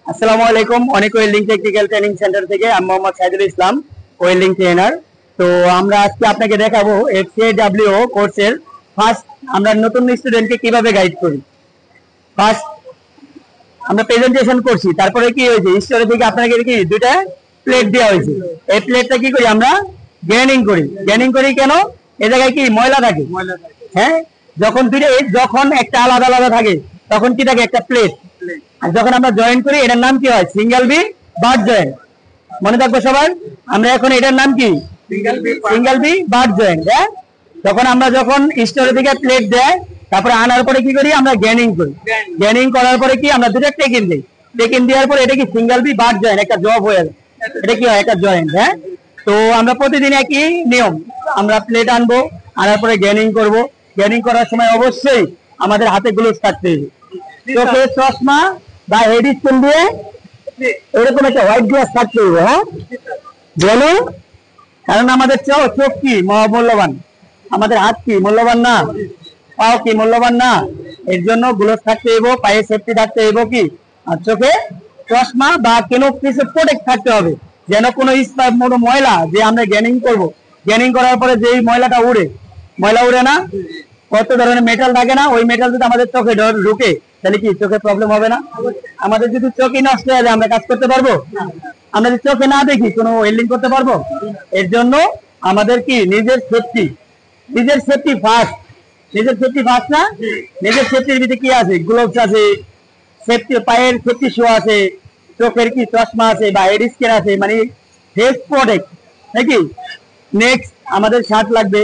আসসালামু আলাইকুম, অনেক ওয়েল্ডিং টেকনিক্যাল ট্রেনিং সেন্টার থেকে আমি মোহাম্মদ সাইদুল ইসলাম, ওয়েল্ডিং ট্রেনার। তো আমরা আজকে আপনাকে দেখাবো এফসিডব্লিউ কোর্সের ফার্স্ট আমরা নতুন স্টুডেন্টকে কিভাবে গাইড করি। ফার্স্ট আমরা প্রেজেন্টেশন করছি, তারপরে কি হয়েছে স্টোরে থেকে আপনাকে কি দুইটা প্লেট দেওয়া হয়েছে। এই প্লেটটা কি করি আমরা গ্যানিং করি। গ্যানিং করি কেন? এ জায়গায় কি ময়লা থাকে, হ্যাঁ। যখন একটা আলাদা আলাদা থাকে তখন কি থাকে একটা প্লেট, আর যখন আমরা জয়েন করি এটার নাম কি হয় সিঙ্গেল বি বার্ড জয়েন্ট। মনে থাকবে সবার, আমরা এখন এটার নাম কি সিঙ্গেল বি বার্ড জয়েন্ট। হ্যাঁ, যখন স্টোরে থেকে প্লেট দেয় তারপরে আনার পরে কি করি আমরা গ্যানিং করি। গ্যানিং করার পরে কি আমরা দুটো টেকিং দিই। টেকিং দেওয়ার পরে এটা কি সিঙ্গেল বি বার্ড জয়েন্ট একটা জব হয়ে যায়, এটা কি হয় একটা জয়েন্ট। হ্যাঁ, তো আমরা প্রতিদিন একই নিয়ম, আমরা প্লেট আনবো, আনার পরে গ্যানিং করব। গ্যানিং করার সময় অবশ্যই আমাদের হাতে গ্লোভস থাকতে হবে, চোখে চশমা বা হেড স্ক্রিন দিয়ে এরকম একটা হোয়াইট গ্লাস থাকতে হবে। হ্যাঁ, যেন কারণ আমাদের চোখ কি মূল্যবান, আমাদের হাত কি মূল্যবান না, পাও কি মূল্যবান না। এর জন্য গ্লোভস থাকতে হবে, পায়ে সেফটি থাকতে হবে কি, আর চোখে চশমা বা কোনো কিছু প্রোটেক্ট থাকতে হবে, যেন কোনো ময়লা যে আমরা গ্যানিং করব, গ্যানিং করার পরে যে ময়লাটা ময়লা উড়ে না, কত ধরনের মেটাল থাকে না, ওই মেটাল যদি আমাদের চোখে ঢুকে তাহলে কি চোখে প্রবলেম হবে না। আমাদের যদি চোখই নষ্ট হয়ে যায় আমরা কাজ করতে পারবো? আমরা যদি চোখে না দেখি কোনো ওয়েল্ডিং করতে পারবো? এর জন্য আমাদের কি নিজের সেফটি ফার্স্ট। নিজের সেফটি ফার্স্ট না, নিজের সেফটির ভিতরে কি আছে, গ্লোভস আছে, সেফটি পায়ের সেফটি শু আছে, চোখের কি চশমা আছে বা হেড স্ক্রিন আছে, মানে ফেস প্রোটেক্ট নাকি। নেক্সট আমাদের শার্ট লাগবে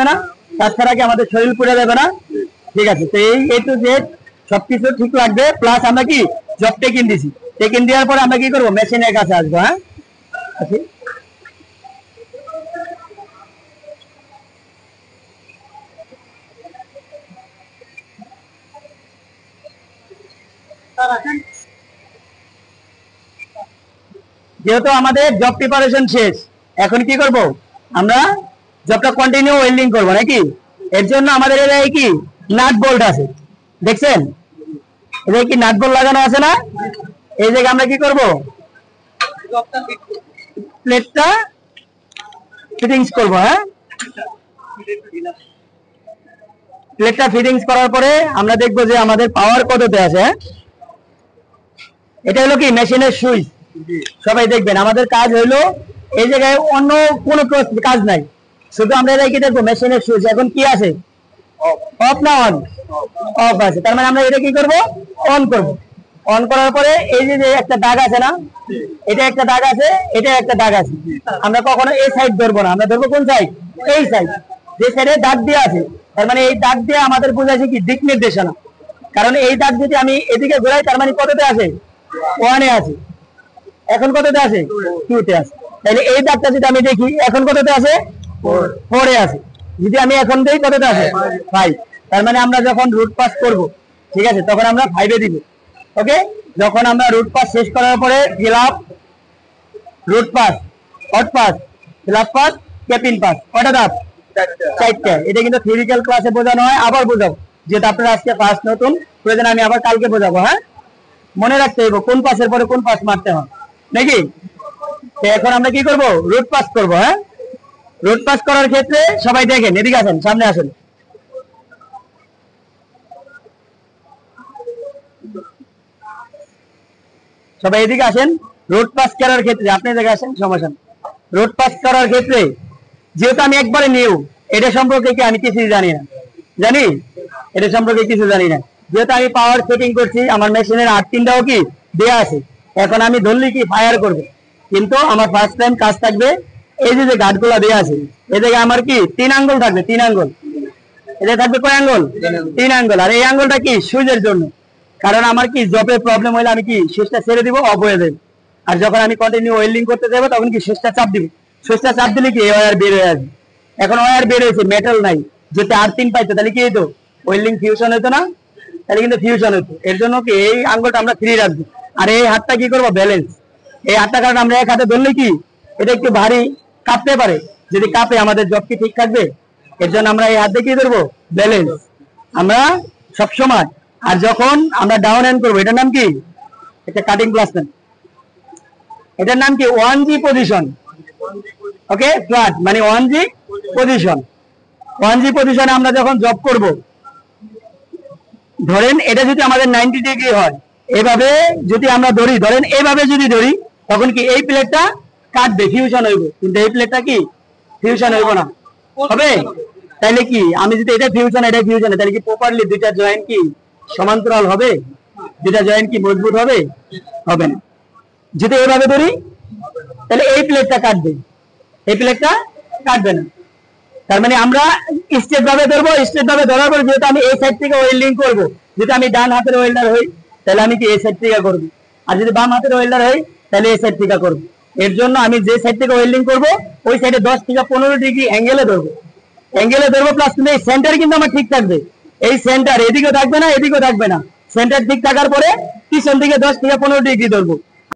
না, শার্ট ছাড়া কি আমাদের শরীর পুড়ে যাবে না? ঠিক আছে, তো এই টু জেড সবকিছু ঠিক লাগবে। প্লাস আমরা কি জব টেকিং দিছি, টেকিং দেওয়ার পরে আমরা কি করবো মেশিনের কাছে আসবো। হ্যাঁ, যেহেতু আমাদের জব প্রিপারেশন শেষ, এখন কি করব আমরা জবটা কন্টিনিউ ওয়েল্ডিং করবো নাকি। এর জন্য আমাদের এলাকায় কি নাট বোল্ট আছে, দেখছেন এদের কি নাট বোল্ট লাগানো আছে না। এই জায়গায় আমরা কি করব প্লেটটা ফিটিংস করব। হ্যাঁ, প্লেটটা ফিটিংস করার পরে আমরা দেখবো যে আমাদের পাওয়ার কততে আছে। এটা হলো কি মেশিনের সুইচ। সবাই দেখবেন আমাদের কাজ হইলো এই জায়গায় অন্য কোনো কাজ নাই, শুধু আমরা কি দেখবো মেশিনের সুইচ এখন কি আছে, অফ না অন, অফ আছে। তার মানে আমরা এটা কি করব অন করব। অন করার পরে এই যে একটা দাগ আছে না, এটা একটা দাগ আছে, এটা একটা দাগ আছে, আমরা কখনো এই সাইড ধরবো না, আমরা ধরবো কোন সাইড, এই সাইড যে সাইডে দাগ দিয়ে আছে। তার মানে এই দাগ দিয়ে আমাদের বোঝাচ্ছে কি দিক নির্দেশনা। কারণ এই দাগ যদি আমি এদিকে ঘোরাই তার মানে কততে আছে, ওয়ানে আছে, এখন কততে আছে, টুতে আছে। তাহলে এই দাগটা যদি আমি দেখি এখন কততে আছে, ফোরে আছে। যদি আমি এখন দেই কততে আছে, 5। তার মানে আমরা যখন রুট পাস করব, ঠিক আছে, তখন আমরা 5-এ দিব। ওকে, যখন আমরা রুট পাস শেষ করার পরে fill up, root pass, hot pass, fill up pass, capping pass, কয়টা ধাপ, 4টা। এটা কিন্তু থিওরিক্যাল ক্লাসে বোঝানো হয়, আবার বোঝাবো, যেটা আপনারা আজকে ফার্স্ট নতুন, প্রয়োজন আমি আবার কালকে বোঝাবো। হ্যাঁ, মনে রাখতে হবে কোন পাসের পরে কোন পাস মারতে হয় নাকি। তো এখন আমরা কি করব রুট পাস করব। হ্যাঁ, রুট পাস করার ক্ষেত্রে সবাই দেখেন, এদিকে আসেন, সামনে আসেন। সবাই এদিকে আসেন। রোড পাস করার ক্ষেত্রে আপনি এদিকে আসেন, সমস্যা। রোড পাস করার ক্ষেত্রে যেহেতু আমি একবারে নিউ, এটা সম্পর্কে কি আমি কিছুই জানি না, এটা সম্পর্কে কিছু জানি না। যেহেতু আমি পাওয়ার সেটিং করছি, আমার মেশিনের 8-3টাও কি দেয়া আছে, এখন আমি ধরলি কি ফায়ার করব, কিন্তু আমার ফার্স্ট টাইম কাজ থাকবে এই যে গার্ডগুলা দেয়া আছে, এই জায়গায় আমার কি 3 আঙ্গুল থাকবে, 3 আঙ্গুল। এটা থাকবে কয় আঙ্গুল, 3 আঙ্গুল। আর এই আঙ্গুলটা কি সুইচের জন্য, কারণ আমার কি জবে প্রবলেম হলে আমি কি সুইচটা ছেড়ে দিব, অফ হয়ে যাবে। আর যখন আমি কন্টিনিউ ওয়েল্ডিং করতে যাবো তখন কি সুইচটা চাপ দিব, সুইচটা চাপ দিলে কি ওয়্যার বের হয়ে আসবে। এখন ওয়্যার বের হয়েছে, মেটাল নাই, যদি আর্থিং পাইতো তাহলে কি হতো, ওয়েল্ডিং ফিউশন হতো না, তাহলে কিন্তু ফিউশন হতো। এর জন্য কি এই আঙ্গুলটা আমরা ফ্রি রাখবো। আর এই হাতটা কি করবো ব্যালেন্স, এই হাতটা কারণ আমরা এক হাতে ধরলে কি এটা একটু ভারী কাঁপতে পারে, যদি কাঁপে আমাদের জব কি ঠিক থাকবে। এর জন্য আমরা এই হাতে কি ধরবো ব্যালেন্স আমরা সবসময়। আর যখন আমরা ডাউন হ্যান্ড করবো, এটার নাম কি একটা কাটিং প্লাসমেন্ট, এটার নাম কি 1G পজিশন। ওকে, ফ্ল্যাট মানে 1G পজিশন। 1G পজিশনে আমরা যখন জব করব, ধরেন এটা যদি আমাদের 90 ডিগ্রি হয়, এভাবে যদি আমরা ধরি, ধরেন এইভাবে যদি ধরি, তখন কি এই প্লেটটা কাটবে, ফিউশন হইব, কিন্তু এই প্লেটটা কি ফিউশন হইব না, হবে? তাহলে কি আমি যদি এটা ফিউশন এটা ফিউশন, তাহলে কি প্রপারলি দুইটা জয়েন্ট কি সমান্তরাল হবে? দুইটা জয়েন্ট কি মজবুত হবে? হবে না। যদি এইভাবে ধরি তাহলে এই প্লেটটা কাটবে, এই প্লেটটা কাটবে না। তার মানে আমরা স্ট্রেট ভাবে ধরবো, স্ট্রেট ভাবে ধরার পর যেহেতু আমি এই সাইড থেকে ওয়েল্ডিং করব, যদি আমি ডান হাতের ওয়েল্ডার হই তাহলে আমি কি এই সাইড থেকে করব, আর যদি বাম হাতের ওয়েল্ডার হই তাহলে এই সাইড থেকে করব। এর জন্য আমি যে সাইড থেকে ওয়েল্ডিং করব ওই সাইডে 10 থেকে 15 ডিগ্রি অ্যাঙ্গেলে ধরবো, অ্যাঙ্গেলে ধরবো। প্লাস কিন্তু এই সেন্টার কিন্তু আমার ঠিক থাকবে, এই সেন্টার এদিকেও থাকবে না এদিকেও থাকবে না, সেন্টার ঠিক থাকার পরে পিছন থেকে 10 থেকে 15 ডিগ্রি ধরবো।